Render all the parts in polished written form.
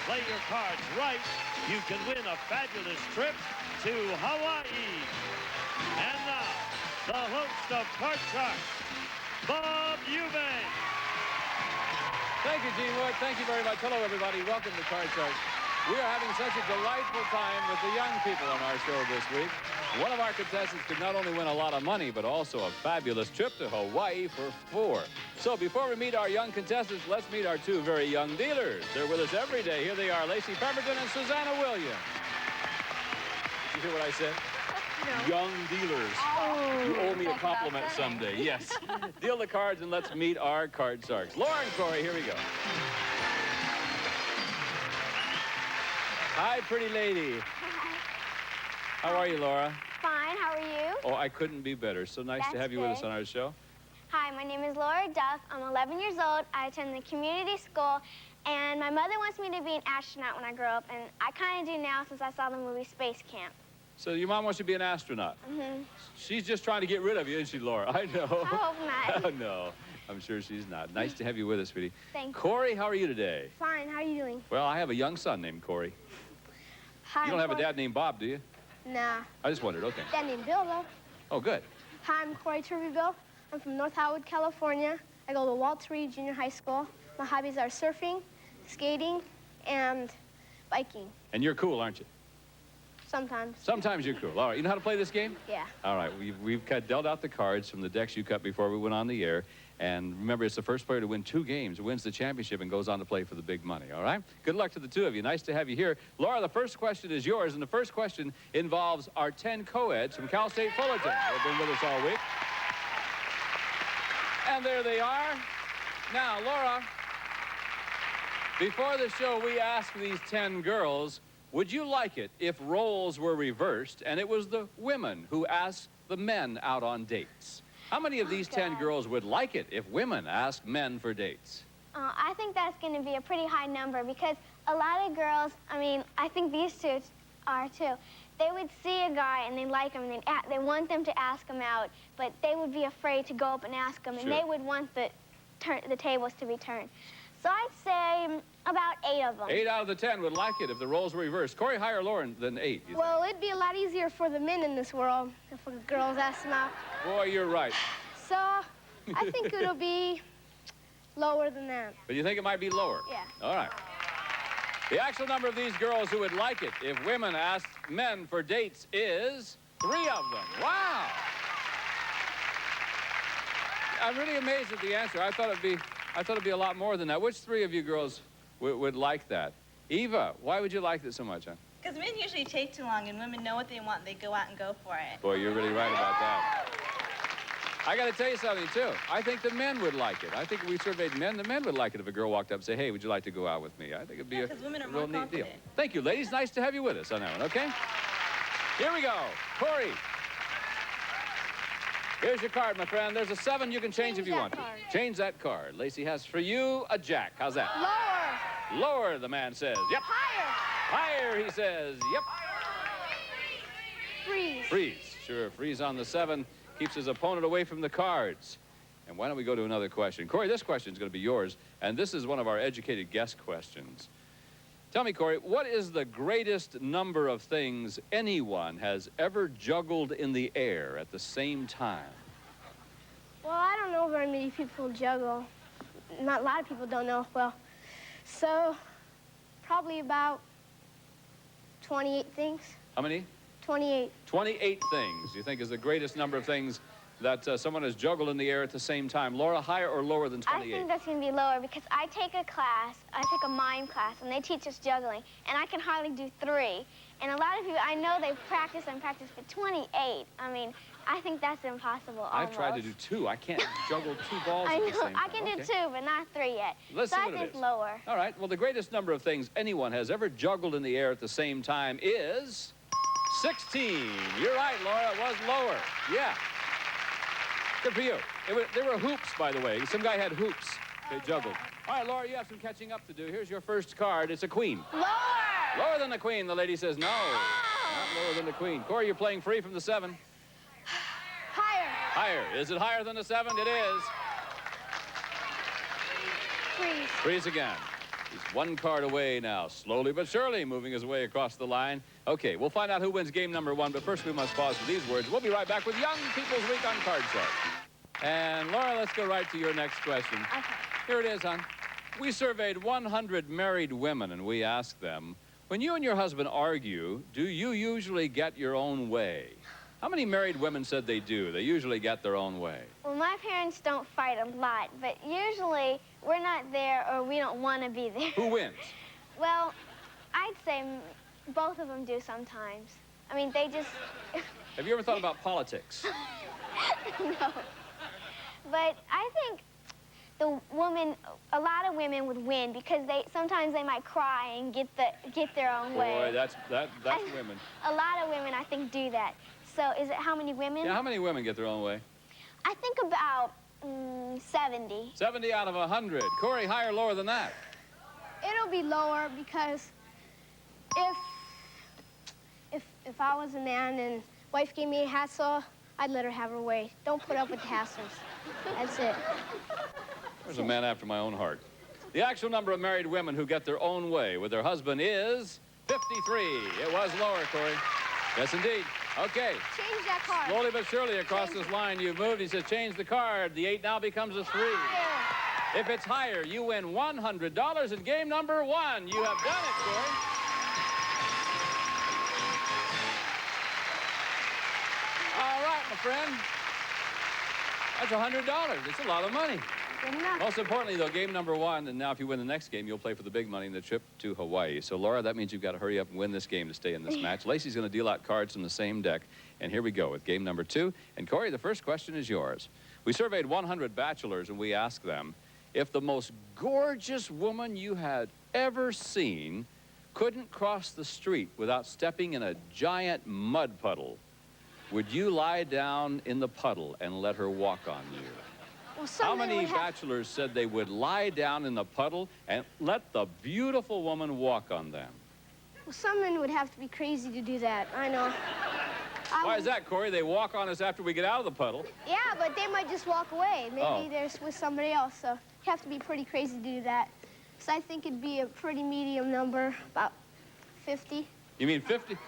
play your cards right, you can win a fabulous trip to Hawaii. And now, the host of Card Sharks, Bob Eubank. Thank you, Gene Wood. Thank you very much. Hello, everybody. Welcome to Card Sharks. We are having such a delightful time with the young people on our show this week. One of our contestants could not only win a lot of money, but also a fabulous trip to Hawaii for 4. So before we meet our young contestants, let's meet our 2 very young dealers. They're with us every day. Here they are, Lacey Pemberton and Susanna Williams. Did you hear what I said? No. Young dealers. Oh, you owe me a compliment someday. Yes. Deal the cards and let's meet our Card Sharks. Laura and Corey, here we go. Hi, pretty lady. Hi. How are you, Laura? Fine, how are you? Oh, I couldn't be better. So nice to have you with us on our show. Hi, my name is Laura Duff. I'm 11 years old. I attend the community school, and my mother wants me to be an astronaut when I grow up, and I kind of do now since I saw the movie Space Camp. So your mom wants you to be an astronaut? Mm-hmm. She's just trying to get rid of you, isn't she, Laura? I know. I hope not. No, I'm sure she's not. Nice to have you with us, sweetie. Thank you. Corey, how are you today? Fine, how are you doing? Well, I have a young son named Corey. Hi, you don't have a dad named Bob, do you? Nah. I just wondered, okay. Dad named Bill, though. Oh, good. Hi, I'm Corey Turbeville. I'm from North Hollywood, California. I go to Walter Reed Junior High School. My hobbies are surfing, skating, and biking. And you're cool, aren't you? Sometimes. Sometimes you're cool. All right, you know how to play this game? Yeah. All right, we've dealt out the cards from the decks you cut before we went on the air. And remember, it's the first player to win 2 games, wins the championship, and goes on to play for the big money, all right? Good luck to the 2 of you. Nice to have you here. Laura, the first question is yours, and the first question involves our 10 co-eds from Cal State Fullerton. They've been with us all week. And there they are. Now, Laura, before the show, we asked these 10 girls, would you like it if roles were reversed and it was the women who asked the men out on dates? How many of these 10 girls would like it if women asked men for dates? I think that's going to be a pretty high number because a lot of girls, I mean, I think these 2 are too. They would see a guy and they like him and they want them to ask him out, but they would be afraid to go up and ask him, and they would want the tables to be turned. So I'd say about 8 of them. 8 out of the 10 would like it if the roles were reversed. Corey, higher or lower than 8? Well, it'd be a lot easier for the men in this world if girls ask them out. Boy, you're right. So I think it'll be lower than that. But you think it might be lower? Yeah. All right. The actual number of these girls who would like it if women asked men for dates is 3 of them. Wow. I'm really amazed at the answer. I thought it'd be a lot more than that. Which 3 of you girls would like that? Eva, why would you like it so much, huh? Because men usually take too long, and women know what they want. They go out and go for it. Boy, you're really right about that. I got to tell you something, too. I think the men would like it. I think if we surveyed men, the men would like it if a girl walked up and said, hey, would you like to go out with me? I think it'd be a real neat deal. Thank you, ladies. Nice to have you with us on that one, okay? Here we go. Corey. Here's your card, my friend. There's a 7 you can change if you want to. Change that card. Lacey has for you a jack. How's that? Lower. Lower, the man says. Yep. Higher. Higher, he says. Yep. Freeze. Freeze. Sure, freeze on the 7. Keeps his opponent away from the cards. And why don't we go to another question? Corey, this question is going to be yours, and this is one of our educated guest questions. Tell me, Corey, what is the greatest number of things anyone has ever juggled in the air at the same time? Well, I don't know very many people juggle. Not a lot of people don't know. Well, so probably about 28 things. How many? 28. 28 things you think is the greatest number of things that someone has juggled in the air at the same time. Laura, higher or lower than 28? I think that's going to be lower because I take a class, I take a mime class, and they teach us juggling, and I can hardly do 3. And a lot of people, I know they practice and practice, but 28, I mean, I think that's impossible almost. I've tried to do 2. I can't juggle 2 balls I at know, the same time. I can do 2, but not 3 yet. Let's so see I what it think is. Lower. All right, well, the greatest number of things anyone has ever juggled in the air at the same time is 16. You're right, Laura, it was lower. Yeah. Good for you. There were hoops, by the way. Some guy had hoops they juggled. All right, Laura, you have some catching up to do. Here's your first card. It's a queen. Lower! Lower than the queen, the lady says no. Not lower than the queen. Corey, you're playing free from the 7. Higher. Higher. Is it higher than the 7? It is. Freeze. Freeze again. He's one card away now, slowly but surely moving his way across the line. Okay, we'll find out who wins game number 1, but first we must pause for these words. We'll be right back with Young People's Week on Card Shark. And Laura, let's go right to your next question. Okay. Here it is, hon. We surveyed 100 married women, and we asked them, when you and your husband argue, do you usually get your own way? How many married women said they do? They usually get their own way. Well, my parents don't fight a lot, but usually we're not there or we don't want to be there. Who wins? Well, I'd say both of them do sometimes. I mean, they just... Have you ever thought about politics? No. But I think the woman, a lot of women would win because sometimes they might cry and get their own way. Boy, that's women. A lot of women, I think, do that. So is it how many women? Yeah, how many women get their own way? I think about 70. 70 out of 100. Corey, higher or lower than that? It'll be lower because if I was a man and wife gave me a hassle, I'd let her have her way. Don't put up with the hassles. That's it. There's a man after my own heart. The actual number of married women who get their own way with their husband is 53. It was lower, Corey. Yes, indeed. Okay. Change that card. Slowly but surely across this line you've moved. He says change the card. The 8 now becomes a 3. Higher. If it's higher, you win $100 in game number 1. You have done it, Corey. All right, my friend. That's $100. It's a lot of money. Good enough. Most importantly, though, game number 1, and now if you win the next game, you'll play for the big money in the trip to Hawaii. So, Laura, that means you've got to hurry up and win this game to stay in this match. Lacey's going to deal out cards from the same deck. And here we go with game number 2. And, Corey, the first question is yours. We surveyed 100 bachelors, and we asked them, if the most gorgeous woman you had ever seen couldn't cross the street without stepping in a giant mud puddle, would you lie down in the puddle and let her walk on you? Well, some How men many would have- bachelors said they would lie down in the puddle and let the beautiful woman walk on them? Well, some men would have to be crazy to do that. I know. Why is that, Corey? They walk on us after we get out of the puddle. Yeah, but they might just walk away. Maybe Oh. they're with somebody else, so you have to be pretty crazy to do that. So I think it'd be a pretty medium number, about 50. You mean 50?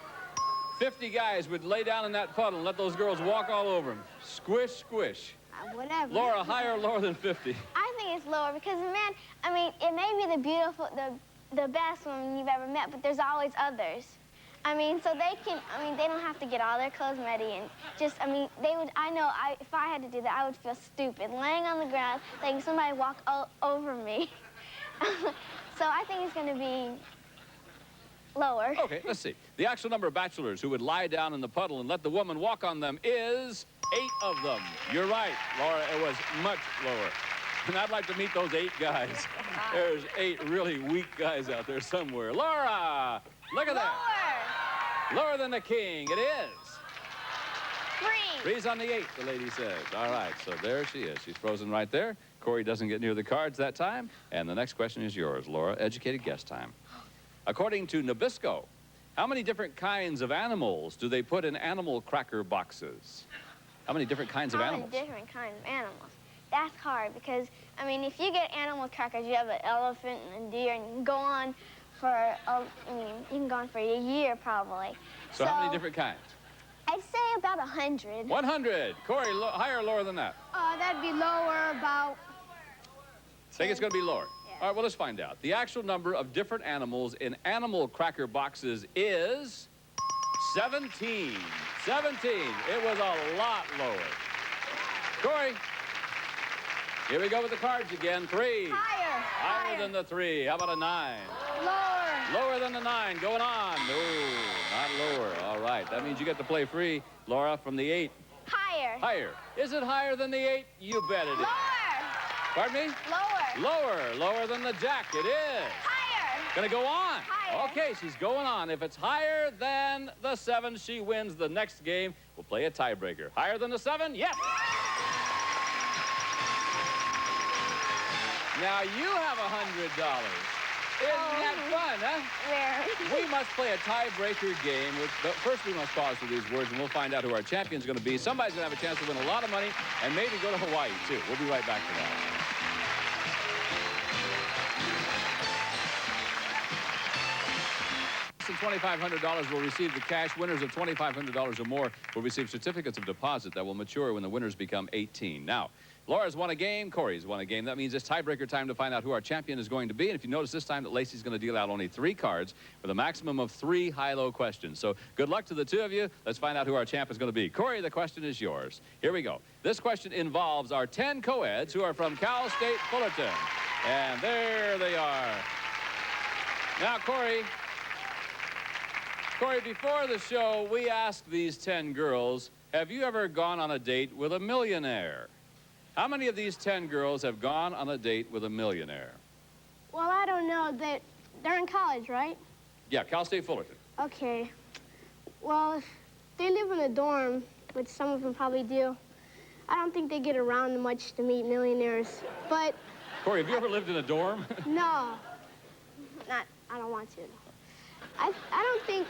50 guys would lay down in that puddle and let those girls walk all over them. Squish, squish. Whatever. Laura, higher or lower than 50? I think it's lower because, man, I mean, it may be the best woman you've ever met, but there's always others. I mean, so they don't have to get all their clothes ready and just, I mean, if I had to do that, I would feel stupid, laying on the ground, letting somebody walk all over me. So I think it's going to be lower. Okay, let's see. The actual number of bachelors who would lie down in the puddle and let the woman walk on them is 8 of them. You're right, Laura, it was much lower. And I'd like to meet those 8 guys. There's 8 really weak guys out there somewhere. Laura, look at that. Lower than the king, it is. 3. 3's on the 8, the lady says. All right, so there she is. She's frozen right there. Corey doesn't get near the cards that time. And the next question is yours, Laura. Educated guess time. According to Nabisco, how many different kinds of animals do they put in animal cracker boxes? How many different kinds of animals? How many different kinds of animals? That's hard because, I mean, if you get animal crackers, you have an elephant and a deer, and you can go on for, you can go on for a year probably. So how many different kinds? I'd say about 100. 100. Corey, higher or lower than that? That'd be lower, about... Think it's going to be lower? Yeah. All right, well, let's find out. The actual number of different animals in animal cracker boxes is 17. 17. It was a lot lower. Corey, here we go with the cards again. 3. Higher. Higher than the 3. How about a 9? Lower. Lower than the 9. Going on. No, not lower. All right. That means you get to play free, Laura, from the 8. Higher. Higher. Is it higher than the 8? You bet it is. Lower. Pardon me? Lower. Lower. Lower than the jack. It is. Higher. Gonna go on. Higher. Okay, she's going on. If it's higher than the 7, she wins the next game. We'll play a tiebreaker. Higher than the 7? Yes. Now you have $100. Isn't that fun, huh? Where? We must play a tiebreaker game. But first, we must pause for these words, and we'll find out who our champion's going to be. Somebody's going to have a chance to win a lot of money and maybe go to Hawaii, too. We'll be right back to that. $2,500 will receive the cash. Winners of $2,500 or more will receive certificates of deposit that will mature when the winners become 18. Now, Laura's won a game. Corey's won a game. That means it's tiebreaker time to find out who our champion is going to be. And if you notice this time that Lacey's going to deal out only 3 cards with a maximum of 3 high-low questions. So good luck to the 2 of you. Let's find out who our champ is going to be. Corey, the question is yours. Here we go. This question involves our 10 co-eds who are from Cal State Fullerton. And there they are. Now, Corey, before the show, we asked these 10 girls, have you ever gone on a date with a millionaire? How many of these 10 girls have gone on a date with a millionaire? Well, I don't know. They're in college, right? Yeah, Cal State Fullerton. Okay. Well, they live in a dorm, which some of them probably do. I don't think they get around much to meet millionaires, but... Corey, have you ever lived in a dorm? No. I don't want to. I don't think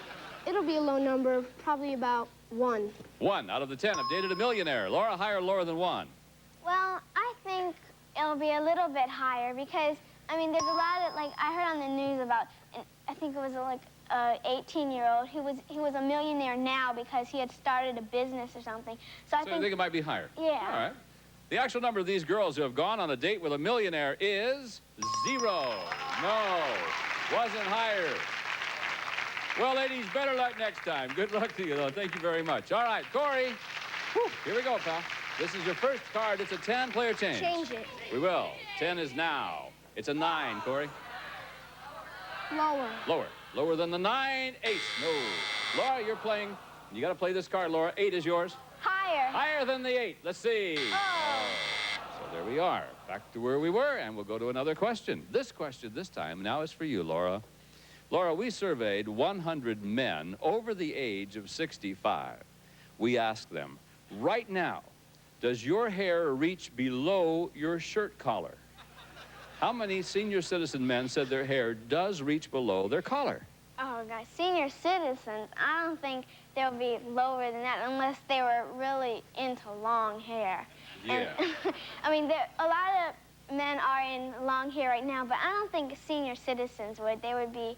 it'll be a low number, probably about 1. 1 out of the 10 have dated a millionaire. Laura, higher or lower than 1? Well, I think it'll be a little bit higher because, I mean, there's a lot of, like, I heard on the news about, I think it was like an 18-year-old. He was a millionaire now because he had started a business or something. So I think it might be higher. Yeah. All right. The actual number of these girls who have gone on a date with a millionaire is 0. No, wasn't higher. Well, ladies, better luck next time. Good luck to you, though. Thank you very much. All right, Corey, here we go, pal. This is your first card. It's a 10-player change. Change it. We will. 10 is now. It's a 9, Corey. Lower. Lower. Lower than the 9. 8. No. Laura, you're playing. You got to play this card, Laura. 8 is yours. higher. Higher than the 8. Let's see. Oh. So there we are. Back to where we were, and we'll go to another question. This question this time now is for you, Laura. Laura, we surveyed 100 men over the age of 65. We asked them, right now, does your hair reach below your shirt collar? How many senior citizen men said their hair does reach below their collar? Oh, guys, senior citizens, I don't think they'll be lower than that unless they were really into long hair. Yeah. And, I mean, a lot of men are in long hair right now, but I don't think senior citizens would. They would be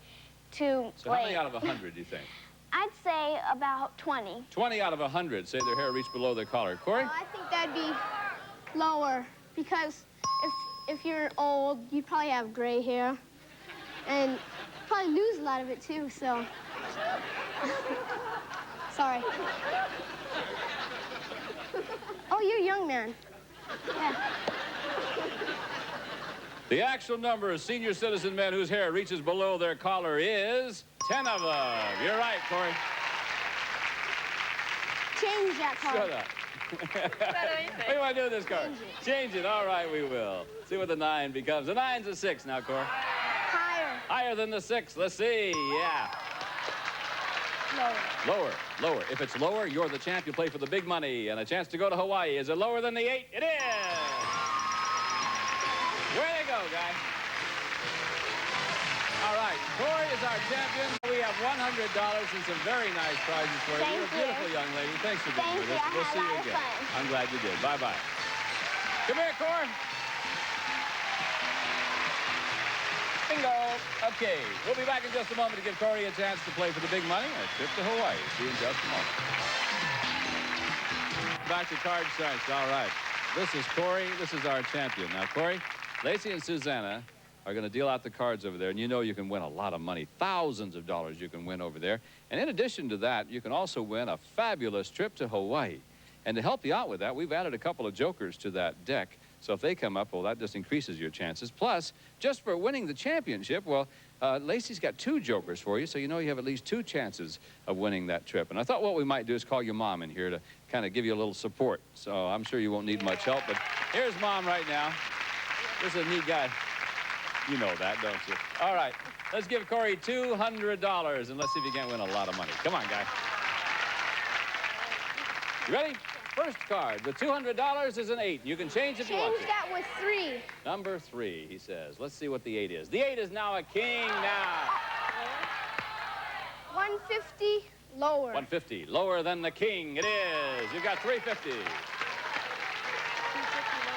too So how many out of 100 do you think? I'd say about 20. 20 out of 100 say their hair reached below their collar. Corey? I think that'd be lower because if you're old, you'd probably have gray hair and probably lose a lot of it too, so. Sorry. Oh, you're a young man. Yeah. The actual number of senior citizen men whose hair reaches below their collar is 10 of them. You're right, Corey. Change that card. Shut up. What do you want to do with this card? Change it. All right, we will. See what the 9 becomes. The 9's a 6 now, Corey. Higher. Higher than the 6. Let's see. Yeah. Lower. Lower. Lower. If it's lower, you're the champ. You play for the big money and a chance to go to Hawaii. Is it lower than the 8? It is. Way to go, guys. All right. Corey is our champion. We have $100 and some very nice prizes for you. Thank You're a beautiful young lady. Thanks for being with us. Thank you. We'll see you I had a lot of again. fun. I'm glad you did. Bye-bye. Come here, Corey. Bingo. Okay. We'll be back in just a moment to give Corey a chance to play for the big money, a trip to Hawaii. See you in just a moment. Back to Card Sharks. All right. This is Corey. This is our champion. Now, Corey, Lacey and Susanna are going to deal out the cards over there, and you know you can win a lot of money. Thousands of dollars you can win over there. And in addition to that, you can also win a fabulous trip to Hawaii. And to help you out with that, we've added a couple of jokers to that deck. So if they come up, well, that just increases your chances. Plus, just for winning the championship, well, Lacey's got 2 jokers for you, so you know you have at least 2 chances of winning that trip. And I thought what we might do is call your mom in here to kind of give you a little support. So I'm sure you won't need much help, but here's Mom right now. This is a neat guy. You know that, don't you? All right, let's give Corey $200, and let's see if you can't win a lot of money. Come on, guy. You ready? First card. The $200 is an 8. You can change if you want to. Change that with 3. Number 3, he says. Let's see what the 8 is. The 8 is now a king now. 150 lower. 150. Lower than the king. It is. You've got 350.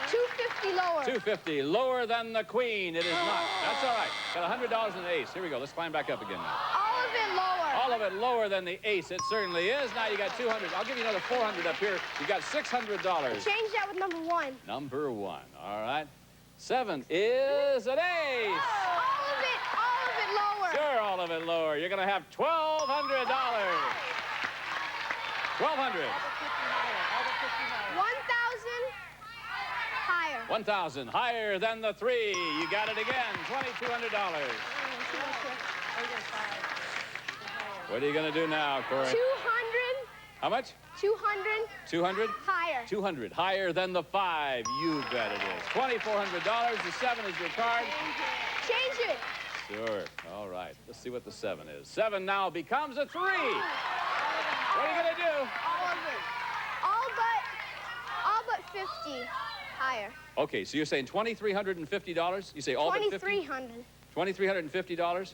250 lower. 250. Lower than the queen. It is not. That's all right. Got $100 and an ace. Here we go. Let's climb back up again now. All of it lower. all of it lower than the ace. It certainly is. Now you got 200. I'll give you another 400 up here. You got $600. Change that with number 1. Number 1. All right. 7 is an ace. All of it lower. Sure, all of it lower. You're going to have $1,200. 1,200. 1,000 higher. 1,000 higher than the 3. You got it again. $2,200. What are you going to do now, Corey? 200. How much? 200. 200? Higher. 200 higher than the 5. You bet it is. $2,400. The 7 is your card. Change it. Sure. All right. Let's see what the 7 is. 7 now becomes a 3. What are you going to do? All of it. All but 50 higher. Okay, so you're saying $2,350? You say all but 50? 2,300. $2,350?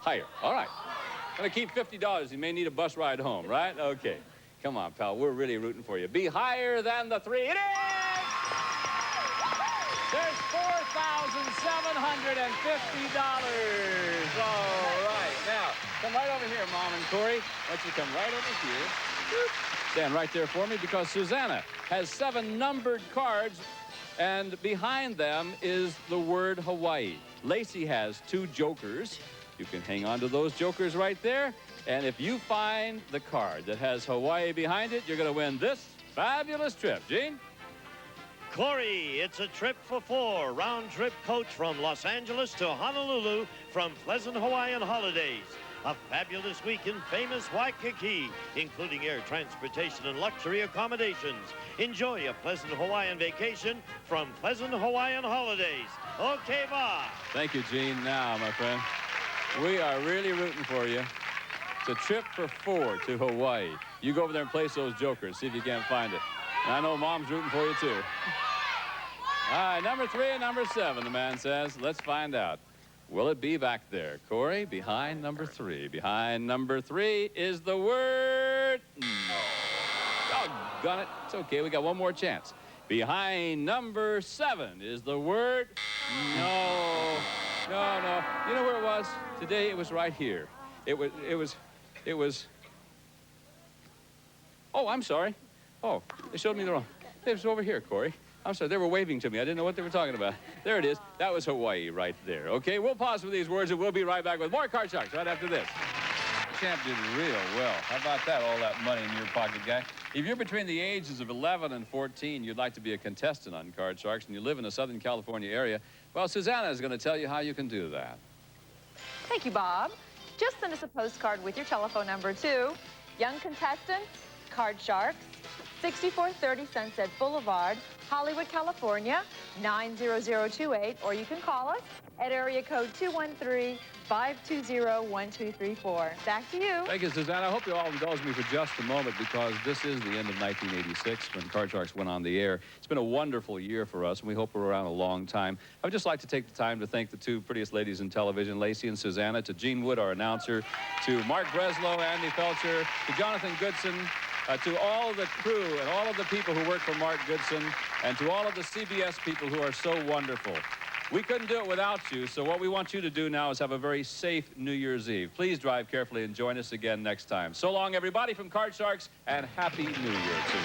Higher. All right. Gonna keep $50. You may need a bus ride home, right? Okay. Come on, pal. We're really rooting for you. Be higher than the 3. It is! There's $4,750. All right. Now, come right over here, Mom and Corey. Why don't you come right over here? Stand right there for me because Susanna has 7 numbered cards, and behind them is the word Hawaii. Lacey has 2 jokers. You can hang on to those jokers right there. And if you find the card that has Hawaii behind it, you're going to win this fabulous trip. Gene? Corey, it's a trip for 4. Round-trip coach from Los Angeles to Honolulu from Pleasant Hawaiian Holidays. A fabulous week in famous Waikiki, including air transportation and luxury accommodations. Enjoy a pleasant Hawaiian vacation from Pleasant Hawaiian Holidays. Okay, bye. Thank you, Gene. Now, my friend, we are really rooting for you. It's a trip for 4 to Hawaii. You go over there and place those jokers, see if you can't find it. And I know Mom's rooting for you, too. All right, number 3 and number 7, the man says. Let's find out. Will it be back there? Corey, behind number 3. Behind number 3 is the word no. Doggone it. It's okay. We got one more chance. Behind number 7 is the word no. No. You know where it was? Today it was right here. It was. Oh, I'm sorry. Oh, they showed me the wrong. It was over here, Corey. I'm sorry, they were waving to me. I didn't know what they were talking about. There it is. That was Hawaii right there. Okay, we'll pause for these words, and we'll be right back with more Card Sharks right after this. Champ did real well. How about that, all that money in your pocket, guy? If you're between the ages of 11 and 14, you'd like to be a contestant on Card Sharks, and you live in the Southern California area, well, Susanna is going to tell you how you can do that. Thank you, Bob. Just send us a postcard with your telephone number to Young Contestants, Card Sharks, 6430 Sunset Boulevard, Hollywood, California, 90028, or you can call us at area code 213-520-1234. Back to you. Thank you, Susanna. I hope you all indulge me for just a moment because this is the end of 1986 when Card Sharks went on the air. It's been a wonderful year for us, and we hope we're around a long time. I would just like to take the time to thank the 2 prettiest ladies in television, Lacey and Susanna, to Gene Wood, our announcer, to Mark Breslow, Andy Felcher, to Jonathan Goodson, to all of the crew and all of the people who work for Mark Goodson, and to all of the CBS people who are so wonderful. We couldn't do it without you, so what we want you to do now is have a very safe New Year's Eve. Please drive carefully and join us again next time. So long, everybody, from Card Sharks, and Happy New Year to you.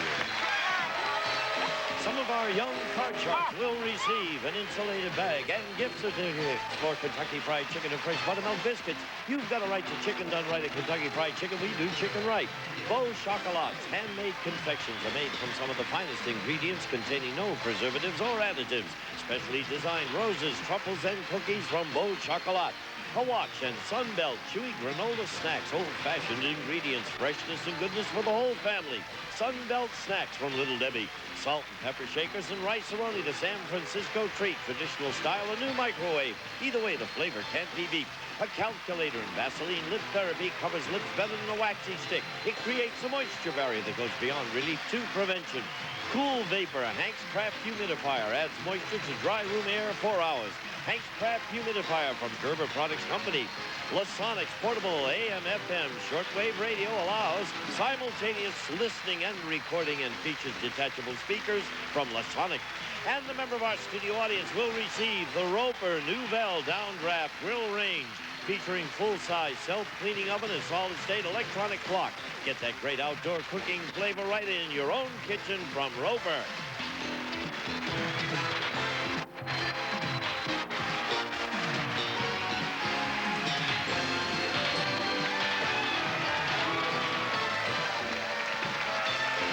Some of our young Card Sharks will receive an insulated bag and gift certificates for Kentucky Fried Chicken and fresh buttermilk biscuits. You've got a right to chicken done right at Kentucky Fried Chicken. We do chicken right. Beau Chocolates, handmade confections are made from some of the finest ingredients containing no preservatives or additives. Specially designed roses, truffles, and cookies from Beau Chocolat. A watch and Sunbelt chewy granola snacks, old-fashioned ingredients, freshness and goodness for the whole family. Sunbelt snacks from Little Debbie. Salt and pepper shakers and rice-a-roni, the San Francisco treat, traditional style, a new microwave. Either way, the flavor can't be beat. A calculator and Vaseline lip therapy covers lips better than a waxy stick. It creates a moisture barrier that goes beyond relief to prevention. Cool Vapor, a Hank's Craft humidifier, adds moisture to dry room air 4 hours. Hank's Craft humidifier from Gerber Products Company. Lasonics portable AM/FM shortwave radio allows simultaneous listening and recording and features detachable speakers from Lasonic. And the member of our studio audience will receive the Roper Nouvelle Downdraft Grill Range. featuring full-size self-cleaning oven and solid-state electronic clock. Get that great outdoor cooking flavor right in your own kitchen from Rover.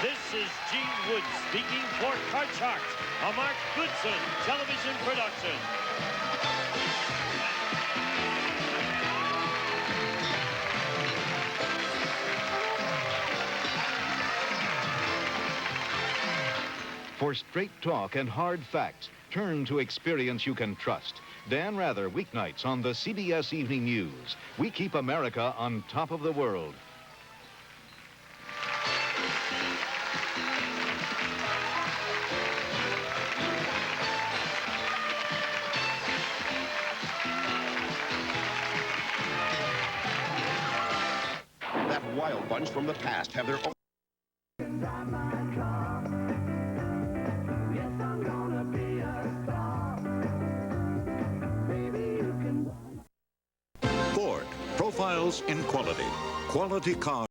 This is Gene Wood speaking for Card Sharks, a Mark Goodson television production. For straight talk and hard facts, turn to experience you can trust. Dan Rather, weeknights on the CBS Evening News. We keep America on top of the world. That wild bunch from the past have their own. Ford, profiles in quality. Quality cars.